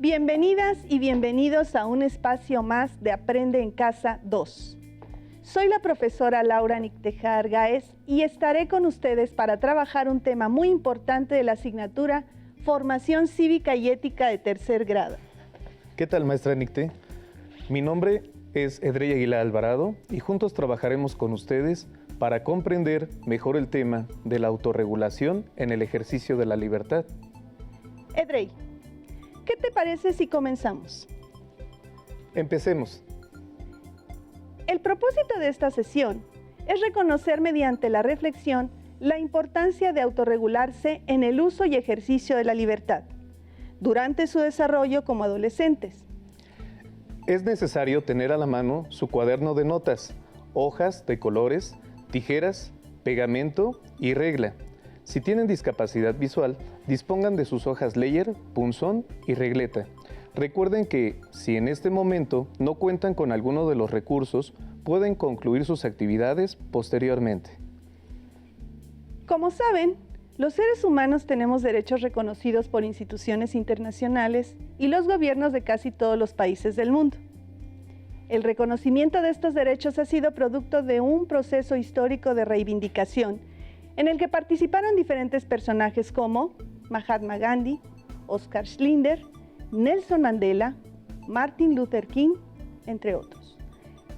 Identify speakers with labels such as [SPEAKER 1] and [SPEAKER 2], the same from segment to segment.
[SPEAKER 1] Bienvenidas y bienvenidos a un espacio más de Aprende en Casa 2. Soy la profesora Laura Nicteja Argaez y estaré con ustedes para trabajar un tema muy importante de la asignatura Formación Cívica y Ética de tercer grado.
[SPEAKER 2] ¿Qué tal, maestra Nicte? Mi nombre es Edrey Aguilar Alvarado y juntos trabajaremos con ustedes para comprender mejor el tema de la autorregulación en el ejercicio de la libertad.
[SPEAKER 1] Edrey, ¿qué te parece si comenzamos?
[SPEAKER 2] Empecemos.
[SPEAKER 1] El propósito de esta sesión es reconocer mediante la reflexión la importancia de autorregularse en el uso y ejercicio de la libertad durante su desarrollo como adolescentes.
[SPEAKER 2] Es necesario tener a la mano su cuaderno de notas, hojas de colores, tijeras, pegamento y regla. Si tienen discapacidad visual, dispongan de sus hojas Leyer, punzón y regleta. Recuerden que, si en este momento no cuentan con alguno de los recursos, pueden concluir sus actividades posteriormente.
[SPEAKER 1] Como saben, los seres humanos tenemos derechos reconocidos por instituciones internacionales y los gobiernos de casi todos los países del mundo. El reconocimiento de estos derechos ha sido producto de un proceso histórico de reivindicación en el que participaron diferentes personajes como Mahatma Gandhi, Oskar Schindler, Nelson Mandela, Martin Luther King, entre otros.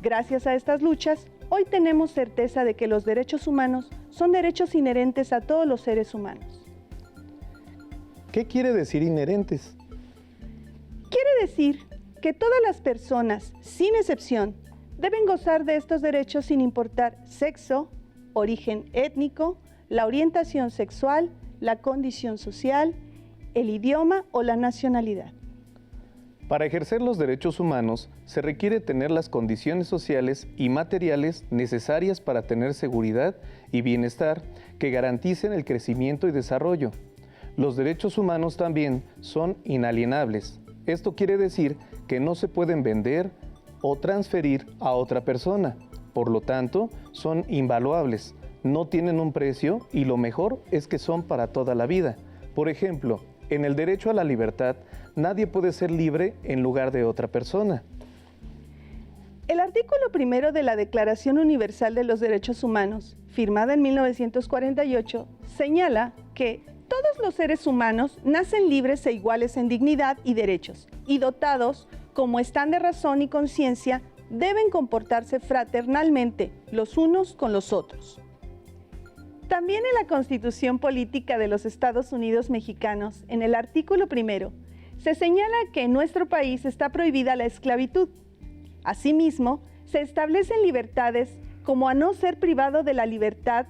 [SPEAKER 1] Gracias a estas luchas, hoy tenemos certeza de que los derechos humanos son derechos inherentes a todos los seres humanos.
[SPEAKER 2] ¿Qué quiere decir inherentes?
[SPEAKER 1] Quiere decir que todas las personas, sin excepción, deben gozar de estos derechos sin importar sexo, origen étnico, la orientación sexual, la condición social, el idioma o la nacionalidad.
[SPEAKER 2] Para ejercer los derechos humanos, se requiere tener las condiciones sociales y materiales necesarias para tener seguridad y bienestar que garanticen el crecimiento y desarrollo. Los derechos humanos también son inalienables. Esto quiere decir que no se pueden vender o transferir a otra persona. Por lo tanto, son invaluables, no tienen un precio y lo mejor es que son para toda la vida. Por ejemplo, en el derecho a la libertad, nadie puede ser libre en lugar de otra persona.
[SPEAKER 1] El artículo 1 de la Declaración Universal de los Derechos Humanos, firmada en 1948, señala que todos los seres humanos nacen libres e iguales en dignidad y derechos, y dotados, como están de razón y conciencia, deben comportarse fraternalmente los unos con los otros. También en la Constitución Política de los Estados Unidos Mexicanos, en el artículo 1, se señala que en nuestro país está prohibida la esclavitud. Asimismo, se establecen libertades como a no ser privado de la libertad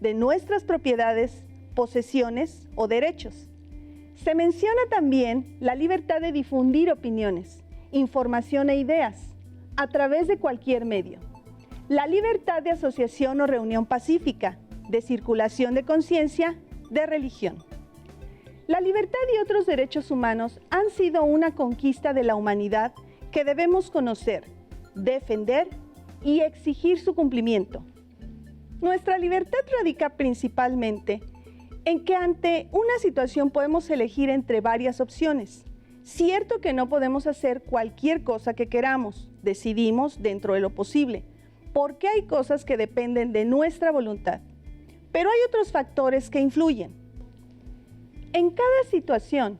[SPEAKER 1] de nuestras propiedades, posesiones o derechos. Se menciona también la libertad de difundir opiniones, información e ideas a través de cualquier medio. La libertad de asociación o reunión pacífica, de circulación de conciencia, de religión. La libertad y otros derechos humanos han sido una conquista de la humanidad que debemos conocer, defender y exigir su cumplimiento. Nuestra libertad radica principalmente en que ante una situación podemos elegir entre varias opciones. Cierto que no podemos hacer cualquier cosa que queramos, decidimos dentro de lo posible, porque hay cosas que dependen de nuestra voluntad. Pero hay otros factores que influyen. En cada situación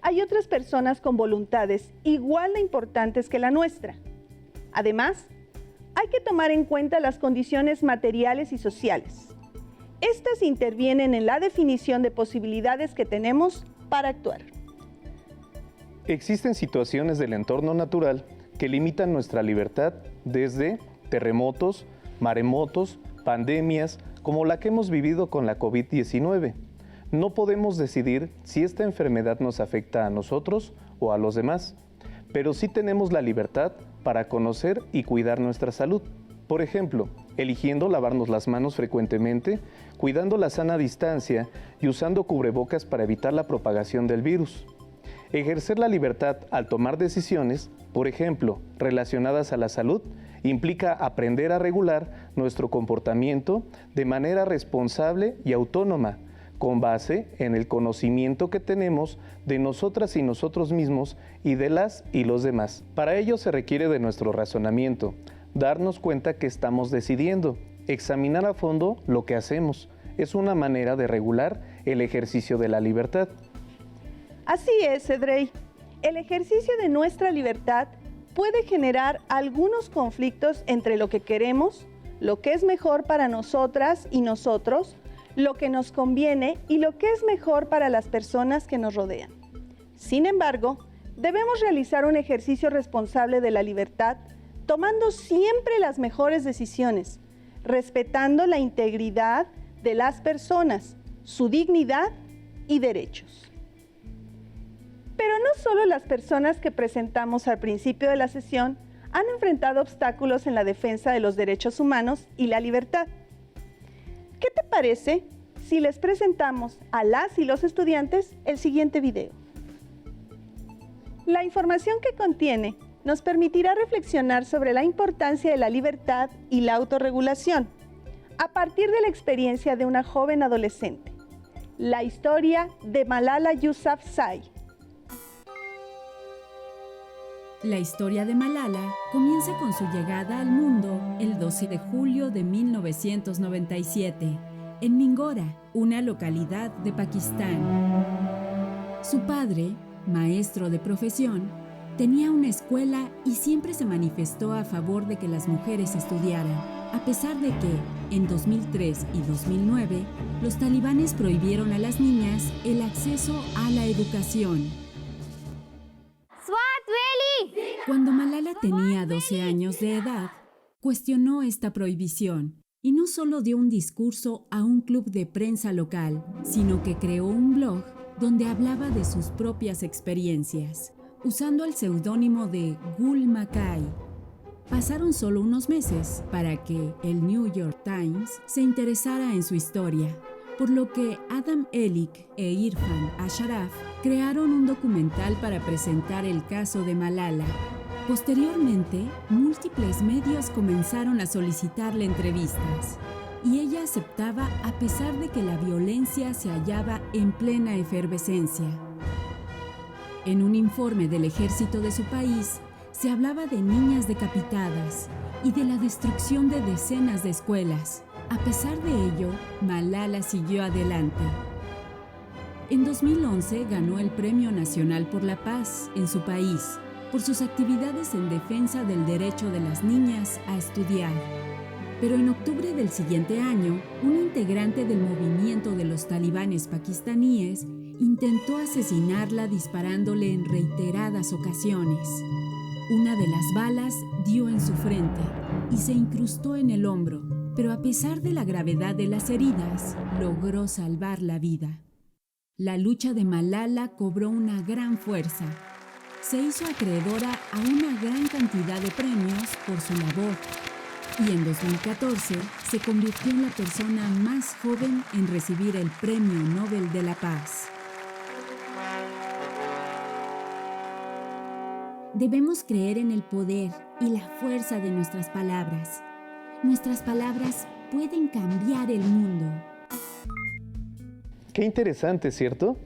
[SPEAKER 1] hay otras personas con voluntades igual de importantes que la nuestra. Además, hay que tomar en cuenta las condiciones materiales y sociales. Estas intervienen en la definición de posibilidades que tenemos para actuar.
[SPEAKER 2] Existen situaciones del entorno natural que limitan nuestra libertad desde terremotos, maremotos, pandemias, como la que hemos vivido con la COVID-19. No podemos decidir si esta enfermedad nos afecta a nosotros o a los demás, pero sí tenemos la libertad para conocer y cuidar nuestra salud. Por ejemplo, eligiendo lavarnos las manos frecuentemente, cuidando la sana distancia y usando cubrebocas para evitar la propagación del virus. Ejercer la libertad al tomar decisiones, por ejemplo, relacionadas a la salud, implica aprender a regular nuestro comportamiento de manera responsable y autónoma, con base en el conocimiento que tenemos de nosotras y nosotros mismos y de las y los demás. Para ello se requiere de nuestro razonamiento, darnos cuenta que estamos decidiendo, examinar a fondo lo que hacemos. Es una manera de regular el ejercicio de la libertad.
[SPEAKER 1] Así es, Edrey. El ejercicio de nuestra libertad puede generar algunos conflictos entre lo que queremos, lo que es mejor para nosotras y nosotros, lo que nos conviene y lo que es mejor para las personas que nos rodean. Sin embargo, debemos realizar un ejercicio responsable de la libertad, tomando siempre las mejores decisiones, respetando la integridad de las personas, su dignidad y derechos. Pero no solo las personas que presentamos al principio de la sesión han enfrentado obstáculos en la defensa de los derechos humanos y la libertad. ¿Qué te parece si les presentamos a las y los estudiantes el siguiente video? La información que contiene nos permitirá reflexionar sobre la importancia de la libertad y la autorregulación a partir de la experiencia de una joven adolescente. La historia de Malala Yousafzai.
[SPEAKER 3] La historia de Malala comienza con su llegada al mundo el 12 de julio de 1997, en Mingora, una localidad de Pakistán. Su padre, maestro de profesión, tenía una escuela y siempre se manifestó a favor de que las mujeres estudiaran, a pesar de que, en 2003 y 2009, los talibanes prohibieron a las niñas el acceso a la educación. Cuando Malala tenía 12 años de edad, cuestionó esta prohibición y no solo dio un discurso a un club de prensa local, sino que creó un blog donde hablaba de sus propias experiencias, usando el seudónimo de Gul Makai. Pasaron solo unos meses para que el New York Times se interesara en su historia, por lo que Adam Elik e Irfan Ashraf crearon un documental para presentar el caso de Malala. Posteriormente, múltiples medios comenzaron a solicitarle entrevistas, y ella aceptaba a pesar de que la violencia se hallaba en plena efervescencia. En un informe del ejército de su país, se hablaba de niñas decapitadas y de la destrucción de decenas de escuelas. A pesar de ello, Malala siguió adelante. En 2011 ganó el Premio Nacional por la Paz en su país por sus actividades en defensa del derecho de las niñas a estudiar. Pero en octubre del siguiente año, un integrante del movimiento de los talibanes pakistaníes intentó asesinarla disparándole en reiteradas ocasiones. Una de las balas dio en su frente y se incrustó en el hombro, pero a pesar de la gravedad de las heridas, logró salvar la vida. La lucha de Malala cobró una gran fuerza. Se hizo acreedora a una gran cantidad de premios por su labor, y en 2014 se convirtió en la persona más joven en recibir el Premio Nobel de la Paz. Debemos creer en el poder y la fuerza de nuestras palabras. Nuestras palabras pueden cambiar el mundo.
[SPEAKER 2] Qué interesante, ¿cierto?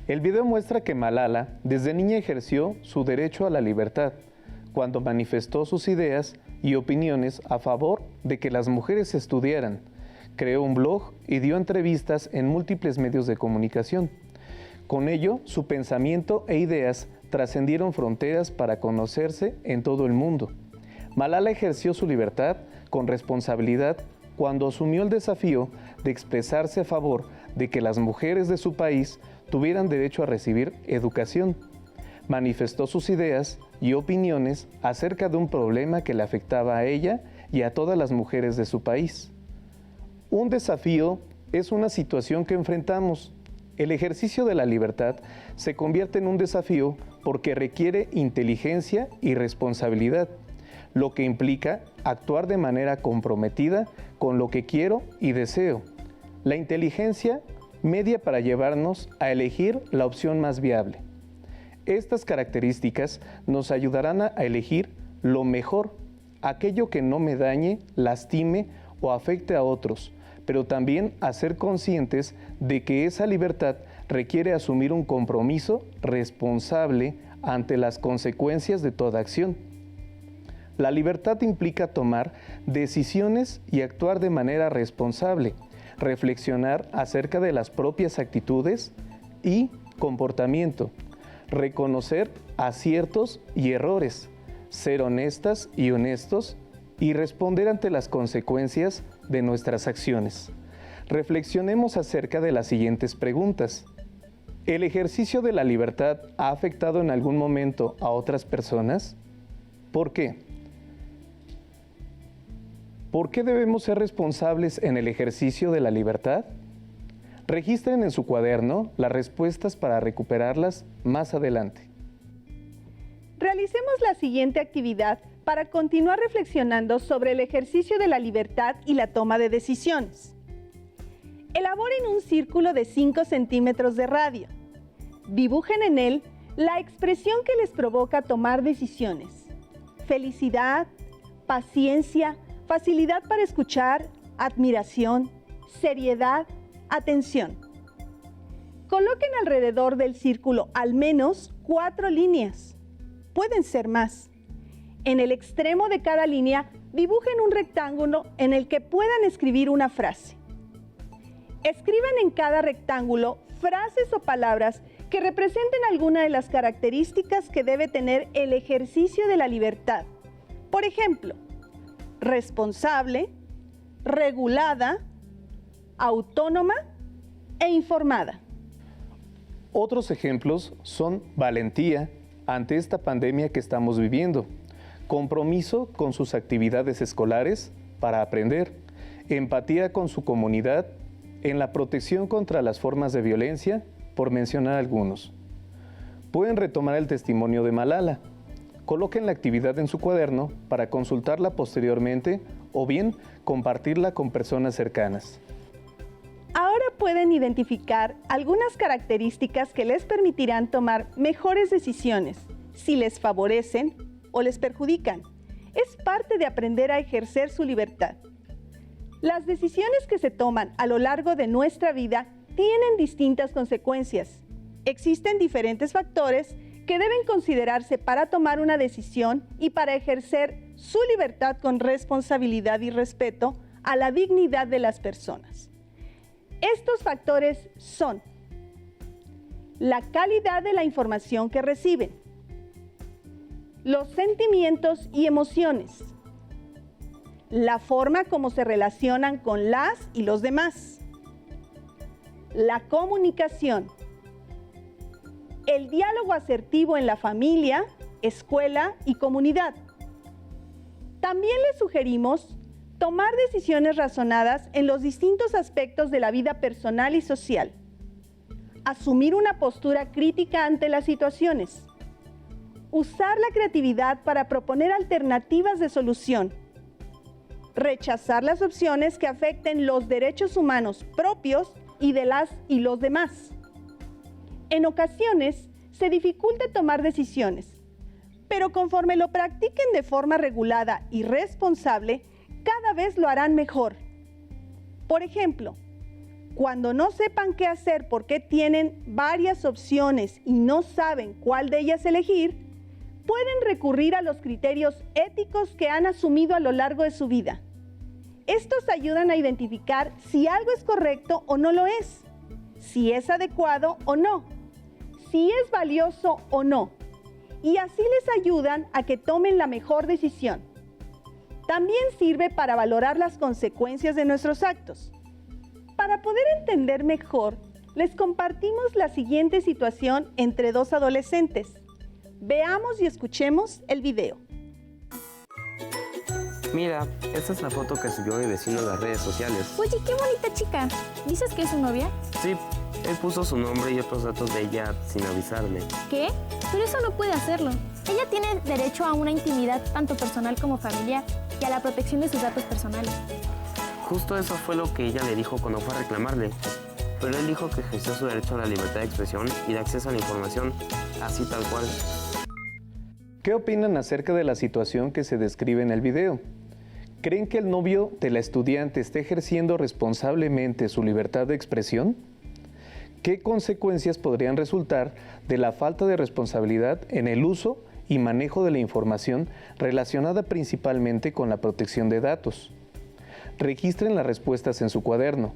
[SPEAKER 2] El video muestra que Malala desde niña ejerció su derecho a la libertad cuando manifestó sus ideas y opiniones a favor de que las mujeres estudiaran. Creó un blog y dio entrevistas en múltiples medios de comunicación. Con ello, su pensamiento e ideas trascendieron fronteras para conocerse en todo el mundo. Malala ejerció su libertad con responsabilidad cuando asumió el desafío de expresarse a favor de que las mujeres de su país tuvieran derecho a recibir educación. Manifestó sus ideas y opiniones acerca de un problema que le afectaba a ella y a todas las mujeres de su país. Un desafío es una situación que enfrentamos. El ejercicio de la libertad se convierte en un desafío porque requiere inteligencia y responsabilidad, lo que implica actuar de manera comprometida con lo que quiero y deseo. La inteligencia media para llevarnos a elegir la opción más viable. Estas características nos ayudarán a elegir lo mejor, aquello que no me dañe, lastime o afecte a otros, pero también a ser conscientes de que esa libertad requiere asumir un compromiso responsable ante las consecuencias de toda acción. La libertad implica tomar decisiones y actuar de manera responsable, reflexionar acerca de las propias actitudes y comportamiento, reconocer aciertos y errores, ser honestas y honestos y responder ante las consecuencias de nuestras acciones. Reflexionemos acerca de las siguientes preguntas. ¿El ejercicio de la libertad ha afectado en algún momento a otras personas? ¿Por qué? ¿Por qué debemos ser responsables en el ejercicio de la libertad? Registren en su cuaderno las respuestas para recuperarlas más adelante.
[SPEAKER 1] Realicemos la siguiente actividad para continuar reflexionando sobre el ejercicio de la libertad y la toma de decisiones. Elaboren un círculo de 5 centímetros de radio. Dibujen en él la expresión que les provoca tomar decisiones. Felicidad, paciencia, facilidad para escuchar, admiración, seriedad, atención. Coloquen alrededor del círculo al menos 4 líneas. Pueden ser más. En el extremo de cada línea, dibujen un rectángulo en el que puedan escribir una frase. Escriban en cada rectángulo frases o palabras que representen alguna de las características que debe tener el ejercicio de la libertad. Por ejemplo, responsable, regulada, autónoma e informada.
[SPEAKER 2] Otros ejemplos son valentía ante esta pandemia que estamos viviendo, compromiso con sus actividades escolares para aprender, empatía con su comunidad, en la protección contra las formas de violencia, por mencionar algunos. Pueden retomar el testimonio de Malala. Coloquen la actividad en su cuaderno para consultarla posteriormente o bien compartirla con personas cercanas.
[SPEAKER 1] Ahora pueden identificar algunas características que les permitirán tomar mejores decisiones, si les favorecen o les perjudican. Es parte de aprender a ejercer su libertad. Las decisiones que se toman a lo largo de nuestra vida tienen distintas consecuencias. Existen diferentes factores que deben considerarse para tomar una decisión y para ejercer su libertad con responsabilidad y respeto a la dignidad de las personas. Estos factores son la calidad de la información que reciben, los sentimientos y emociones, la forma como se relacionan con las y los demás, la comunicación, el diálogo asertivo en la familia, escuela y comunidad. También les sugerimos tomar decisiones razonadas en los distintos aspectos de la vida personal y social, asumir una postura crítica ante las situaciones, usar la creatividad para proponer alternativas de solución, rechazar las opciones que afecten los derechos humanos propios y de las y los demás. En ocasiones se dificulta tomar decisiones, pero conforme lo practiquen de forma regulada y responsable, cada vez lo harán mejor. Por ejemplo, cuando no sepan qué hacer porque tienen varias opciones y no saben cuál de ellas elegir, pueden recurrir a los criterios éticos que han asumido a lo largo de su vida. Estos ayudan a identificar si algo es correcto o no lo es, si es adecuado o no, si es valioso o no, y así les ayudan a que tomen la mejor decisión. También sirve para valorar las consecuencias de nuestros actos. Para poder entender mejor, les compartimos la siguiente situación entre dos adolescentes. Veamos y escuchemos el video.
[SPEAKER 4] Mira, esta es la foto que subió mi vecino en las redes sociales.
[SPEAKER 5] Oye, qué bonita chica. ¿Dices que es su novia?
[SPEAKER 4] Sí, él puso su nombre y otros datos de ella sin avisarme.
[SPEAKER 5] ¿Qué? Pero eso no puede hacerlo. Ella tiene derecho a una intimidad tanto personal como familiar y a la protección de sus datos personales.
[SPEAKER 4] Justo eso fue lo que ella le dijo cuando fue a reclamarle. Pero él dijo que ejerció su derecho a la libertad de expresión y de acceso a la información, así tal cual.
[SPEAKER 2] ¿Qué opinan acerca de la situación que se describe en el video? ¿Creen que el novio de la estudiante esté ejerciendo responsablemente su libertad de expresión? ¿Qué consecuencias podrían resultar de la falta de responsabilidad en el uso y manejo de la información relacionada principalmente con la protección de datos? Registren las respuestas en su cuaderno.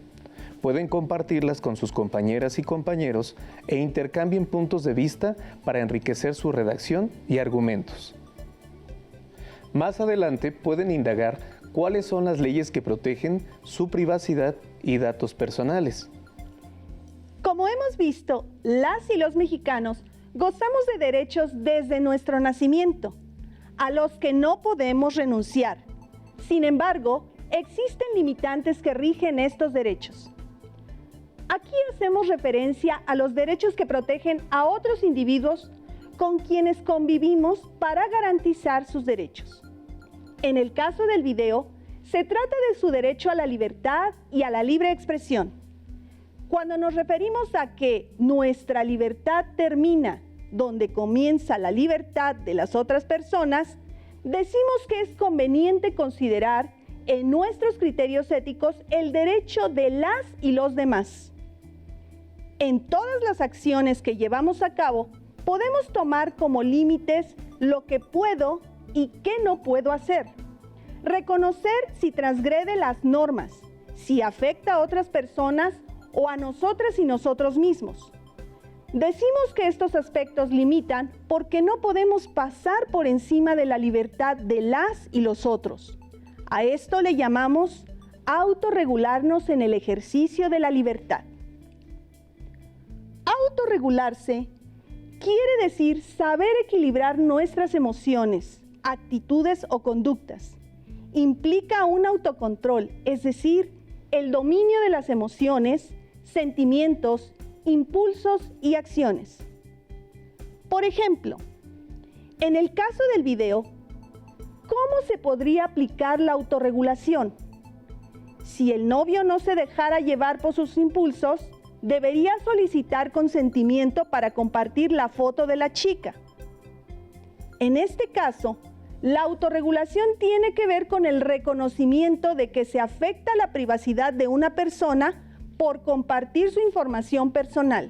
[SPEAKER 2] Pueden compartirlas con sus compañeras y compañeros e intercambien puntos de vista para enriquecer su redacción y argumentos. Más adelante pueden indagar cuáles son las leyes que protegen su privacidad y datos personales.
[SPEAKER 1] Como hemos visto, las y los mexicanos gozamos de derechos desde nuestro nacimiento, a los que no podemos renunciar. Sin embargo, existen limitantes que rigen estos derechos. Aquí hacemos referencia a los derechos que protegen a otros individuos con quienes convivimos para garantizar sus derechos. En el caso del video, se trata de su derecho a la libertad y a la libre expresión. Cuando nos referimos a que nuestra libertad termina donde comienza la libertad de las otras personas, decimos que es conveniente considerar en nuestros criterios éticos el derecho de las y los demás. En todas las acciones que llevamos a cabo, podemos tomar como límites lo que puedo y qué no puedo hacer. Reconocer si transgrede las normas, si afecta a otras personas o a nosotras y nosotros mismos. Decimos que estos aspectos limitan porque no podemos pasar por encima de la libertad de las y los otros. A esto le llamamos autorregularnos en el ejercicio de la libertad. Autorregularse quiere decir saber equilibrar nuestras emociones, actitudes o conductas. Implica un autocontrol, es decir, el dominio de las emociones, sentimientos, impulsos y acciones. Por ejemplo, en el caso del video, ¿cómo se podría aplicar la autorregulación? Si el novio no se dejara llevar por sus impulsos, debería solicitar consentimiento para compartir la foto de la chica. En este caso, la autorregulación tiene que ver con el reconocimiento de que se afecta la privacidad de una persona por compartir su información personal.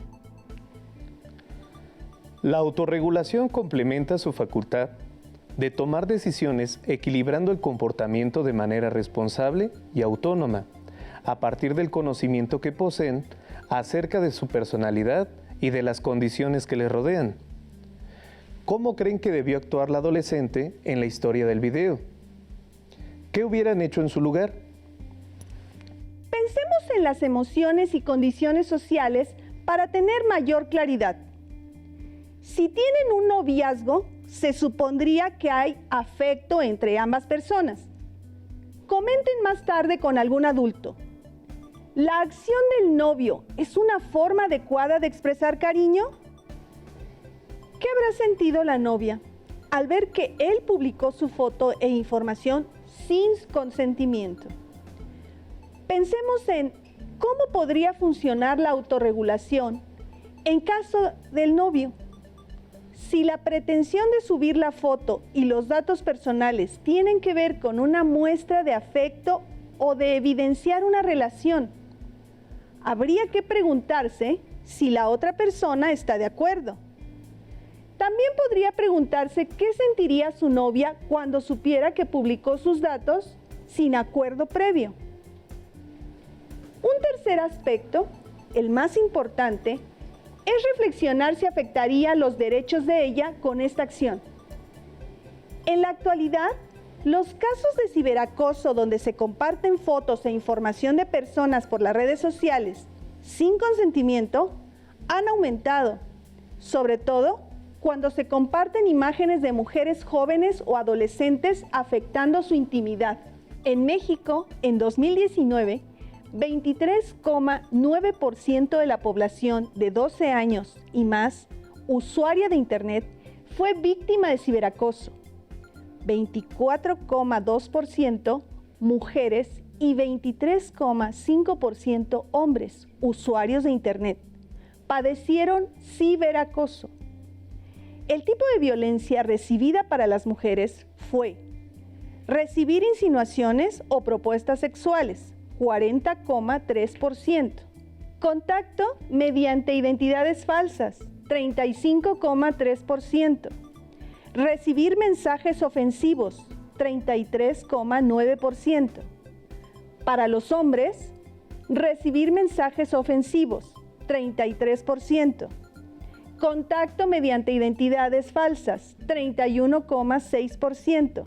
[SPEAKER 2] La autorregulación complementa su facultad de tomar decisiones equilibrando el comportamiento de manera responsable y autónoma, a partir del conocimiento que poseen acerca de su personalidad y de las condiciones que les rodean. ¿Cómo creen que debió actuar la adolescente en la historia del video? ¿Qué hubieran hecho en su lugar?
[SPEAKER 1] Pensemos en las emociones y condiciones sociales para tener mayor claridad. Si tienen un noviazgo, se supondría que hay afecto entre ambas personas. Comenten más tarde con algún adulto. ¿La acción del novio es una forma adecuada de expresar cariño? ¿Qué habrá sentido la novia al ver que él publicó su foto e información sin consentimiento? Pensemos en cómo podría funcionar la autorregulación en caso del novio. Si la pretensión de subir la foto y los datos personales tienen que ver con una muestra de afecto o de evidenciar una relación, habría que preguntarse si la otra persona está de acuerdo. También podría preguntarse qué sentiría su novia cuando supiera que publicó sus datos sin acuerdo previo. Un tercer aspecto, el más importante, es reflexionar si afectaría los derechos de ella con esta acción. En la actualidad, los casos de ciberacoso donde se comparten fotos e información de personas por las redes sociales sin consentimiento han aumentado, sobre todo cuando se comparten imágenes de mujeres jóvenes o adolescentes afectando su intimidad. En México, en 2019, 23,9% de la población de 12 años y más, usuaria de Internet, fue víctima de ciberacoso. 24,2% mujeres y 23,5% hombres, usuarios de Internet, padecieron ciberacoso. El tipo de violencia recibida para las mujeres fue Recibir insinuaciones o propuestas sexuales, 40,3%. Contacto mediante identidades falsas, 35,3%. Recibir mensajes ofensivos, 33,9%. Para los hombres, recibir mensajes ofensivos, 33%. Contacto mediante identidades falsas, 31,6%.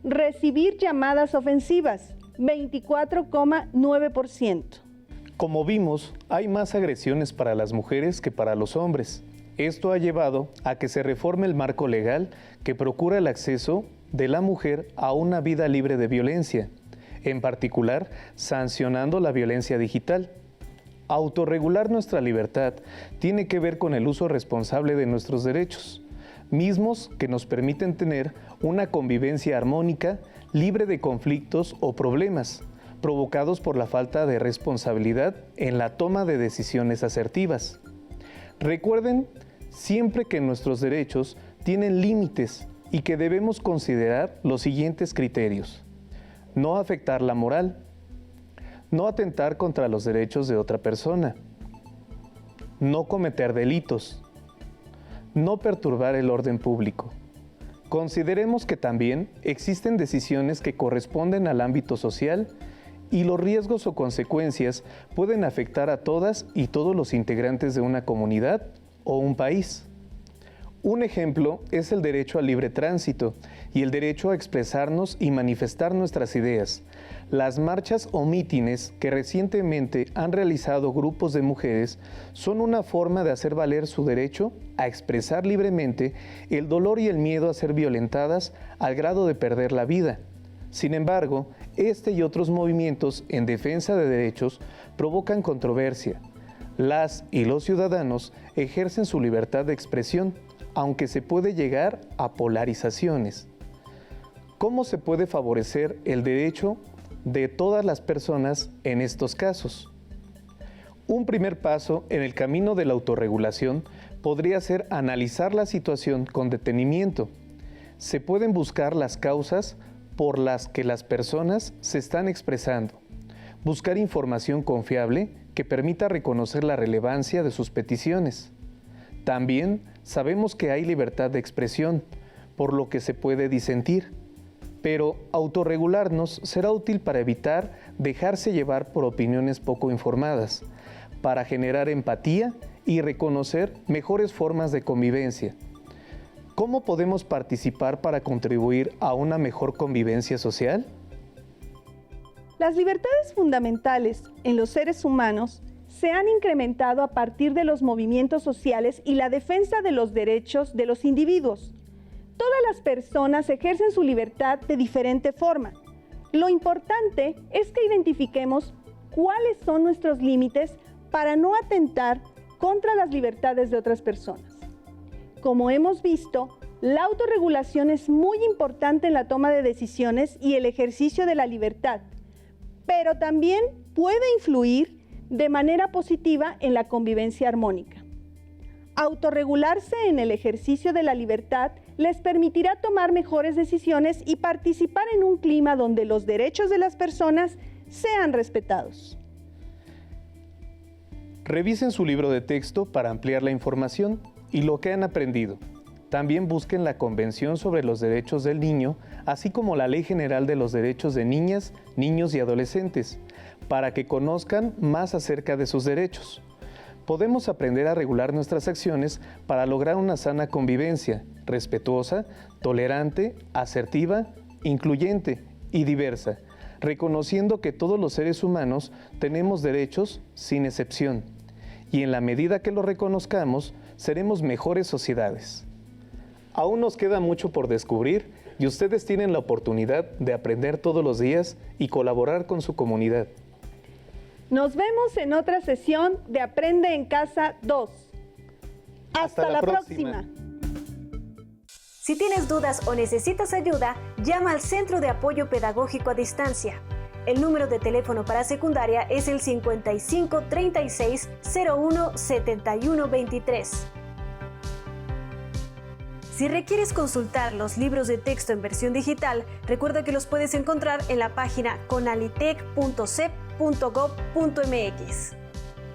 [SPEAKER 1] Recibir llamadas ofensivas, 24,9%.
[SPEAKER 2] Como vimos, hay más agresiones para las mujeres que para los hombres. Esto ha llevado a que se reforme el marco legal que procura el acceso de la mujer a una vida libre de violencia, en particular sancionando la violencia digital. Autorregular nuestra libertad tiene que ver con el uso responsable de nuestros derechos, mismos que nos permiten tener una convivencia armónica, libre de conflictos o problemas, provocados por la falta de responsabilidad en la toma de decisiones asertivas. Recuerden siempre que nuestros derechos tienen límites y que debemos considerar los siguientes criterios: no afectar la moral, no atentar contra los derechos de otra persona, no cometer delitos, no perturbar el orden público. Consideremos que también existen decisiones que corresponden al ámbito social y los riesgos o consecuencias pueden afectar a todas y todos los integrantes de una comunidad o un país. Un ejemplo es el derecho al libre tránsito y el derecho a expresarnos y manifestar nuestras ideas. Las marchas o mítines que recientemente han realizado grupos de mujeres son una forma de hacer valer su derecho a expresar libremente el dolor y el miedo a ser violentadas al grado de perder la vida. Sin embargo, este y otros movimientos en defensa de derechos provocan controversia. Las y los ciudadanos ejercen su libertad de expresión, aunque se puede llegar a polarizaciones. ¿Cómo se puede favorecer el derecho de todas las personas en estos casos? Un primer paso en el camino de la autorregulación podría ser analizar la situación con detenimiento. Se pueden buscar las causas por las que las personas se están expresando, buscar información confiable que permita reconocer la relevancia de sus peticiones. También sabemos que hay libertad de expresión, por lo que se puede disentir, pero autorregularnos será útil para evitar dejarse llevar por opiniones poco informadas, para generar empatía y reconocer mejores formas de convivencia. ¿Cómo podemos participar para contribuir a una mejor convivencia social?
[SPEAKER 1] Las libertades fundamentales en los seres humanos se han incrementado a partir de los movimientos sociales y la defensa de los derechos de los individuos. Todas las personas ejercen su libertad de diferente forma. Lo importante es que identifiquemos cuáles son nuestros límites para no atentar contra las libertades de otras personas. Como hemos visto, la autorregulación es muy importante en la toma de decisiones y el ejercicio de la libertad, pero también puede influir de manera positiva en la convivencia armónica. Autorregularse en el ejercicio de la libertad les permitirá tomar mejores decisiones y participar en un clima donde los derechos de las personas sean respetados.
[SPEAKER 2] Revisen su libro de texto para ampliar la información y lo que han aprendido. También busquen la Convención sobre los Derechos del Niño, así como la Ley General de los Derechos de Niñas, Niños y Adolescentes, para que conozcan más acerca de sus derechos. Podemos aprender a regular nuestras acciones para lograr una sana convivencia, respetuosa, tolerante, asertiva, incluyente y diversa, reconociendo que todos los seres humanos tenemos derechos sin excepción, y en la medida que los reconozcamos, seremos mejores sociedades. Aún nos queda mucho por descubrir y ustedes tienen la oportunidad de aprender todos los días y colaborar con su comunidad.
[SPEAKER 1] Nos vemos en otra sesión de Aprende en Casa 2. Hasta la próxima.
[SPEAKER 6] Si tienes dudas o necesitas ayuda, llama al Centro de Apoyo Pedagógico a Distancia. El número de teléfono para secundaria es el 55 36 01 71 23. Si requieres consultar los libros de texto en versión digital, recuerda que los puedes encontrar en la página conalitec.cep.gov.mx.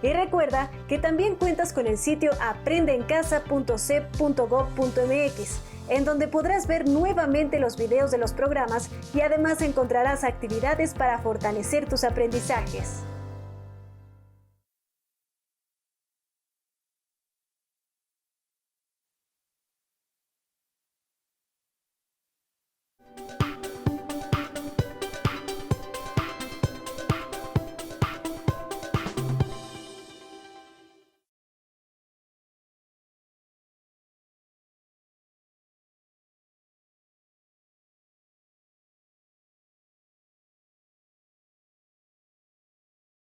[SPEAKER 6] Y recuerda que también cuentas con el sitio aprendeencasa.cep.gov.mx, en donde podrás ver nuevamente los videos de los programas y además encontrarás actividades para fortalecer tus aprendizajes.